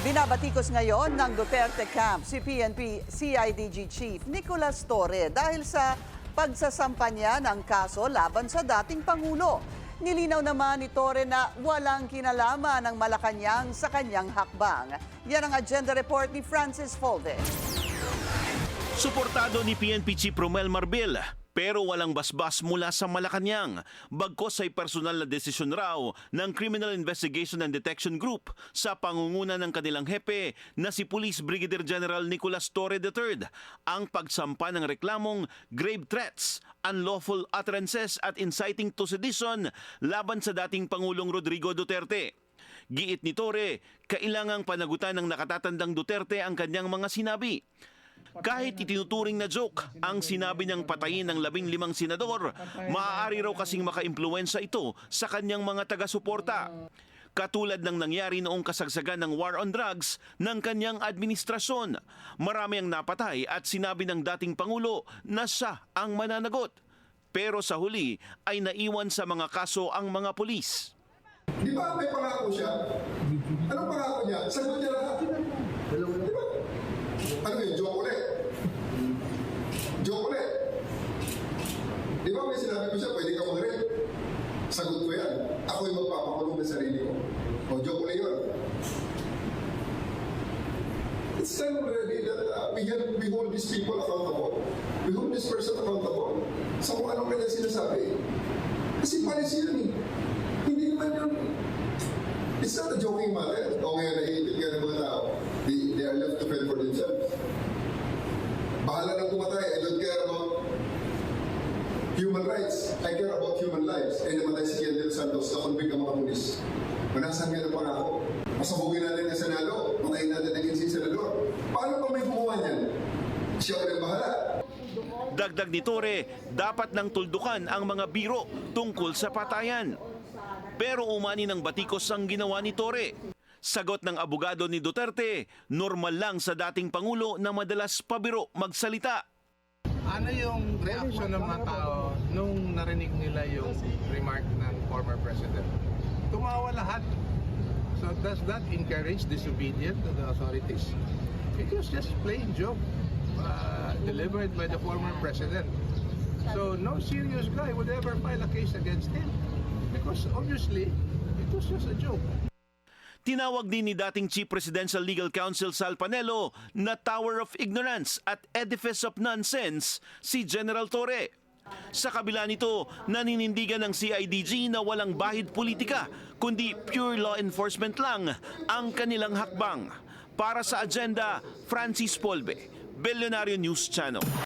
Binabatikos ngayon ng Duterte Camp si PNP CIDG Chief Nicolas Torre dahil sa pagsasampa niya ng kaso laban sa dating Pangulo. Nilinaw naman ni Torre na walang kinalaman ng Malacanang sa kanyang hakbang. Yan ang agenda report ni Francis Folde. Suportado ni PNP Chief Romel Marbil, pero walang basbas mula sa Malacanang. Bagkos ay personal na desisyon raw ng Criminal Investigation and Detection Group sa pangunguna ng kanilang hepe na si Police Brigadier General Nicolas Torre III ang pagsampa ng reklamong grave threats, unlawful utterances at inciting to sedition laban sa dating Pangulong Rodrigo Duterte. Giit ni Torre, kailangang panagutan ng nakatatandang Duterte ang kanyang mga sinabi. Kahit itinuturing na joke ang sinabi niyang patayin ng 15 senador, maaari raw kasing makaimpluwensya ito sa kanyang mga taga-suporta. Katulad ng nangyari noong kasagsagan ng war on drugs ng kanyang administrasyon. Marami ang napatay at sinabi ng dating Pangulo na siya ang mananagot. Pero sa huli ay naiwan sa mga kaso ang mga pulis. Di ba may pangako siya? Anong pangako niya? Sagot niya lahat. Di ba? Ano yun? Joke ulit. Joke ulit. Di ba may sinabi ko siya, pwede ka mag-rape? Sagot ko yan. Ako yung magpapakulong ng sarili ko. O joke ulit yun. It's time already that we hold these people accountable. We hold this person accountable sa kung anong kanya sinasabi. Kasi policy yun eh. Hindi naman yun. It's not a joking matter. O ngayon, naiipit ka ng mga tao. They are left to fend for themselves. Bahala nang pumatay. I don't care about human rights. I care about human lives. Eh, namatay si Kian Del Santos na convict ang mga pulis. Manasan nga ng pangako. Masabugin natin ang Senado. Patayin natin ang si Senador. Paano pa may gumawa niyan? Siya pa rin bahala. Dagdag ni Torre, dapat nang tuldukan ang mga biro tungkol sa patayan. Pero umani ng batikos ang ginawa ni Torre. Sagot ng abogado ni Duterte, normal lang sa dating Pangulo na madalas pabiro magsalita. Ano yung reaction ng mga tao nung narinig nila yung remark ng former president? Tumawa lahat. So does that encourage disobedience to the authorities? It was just plain joke delivered by the former president. So no serious guy would ever file a case against him because obviously it was just a joke. Tinawag din ni dating Chief Presidential Legal Counsel Sal Panelo na Tower of Ignorance at Edifice of Nonsense si General Torre. Sa kabila nito, naninindigan ng CIDG na walang bahid politika, kundi pure law enforcement lang ang kanilang hakbang. Para sa agenda, Francis Polbe, Billionario News Channel.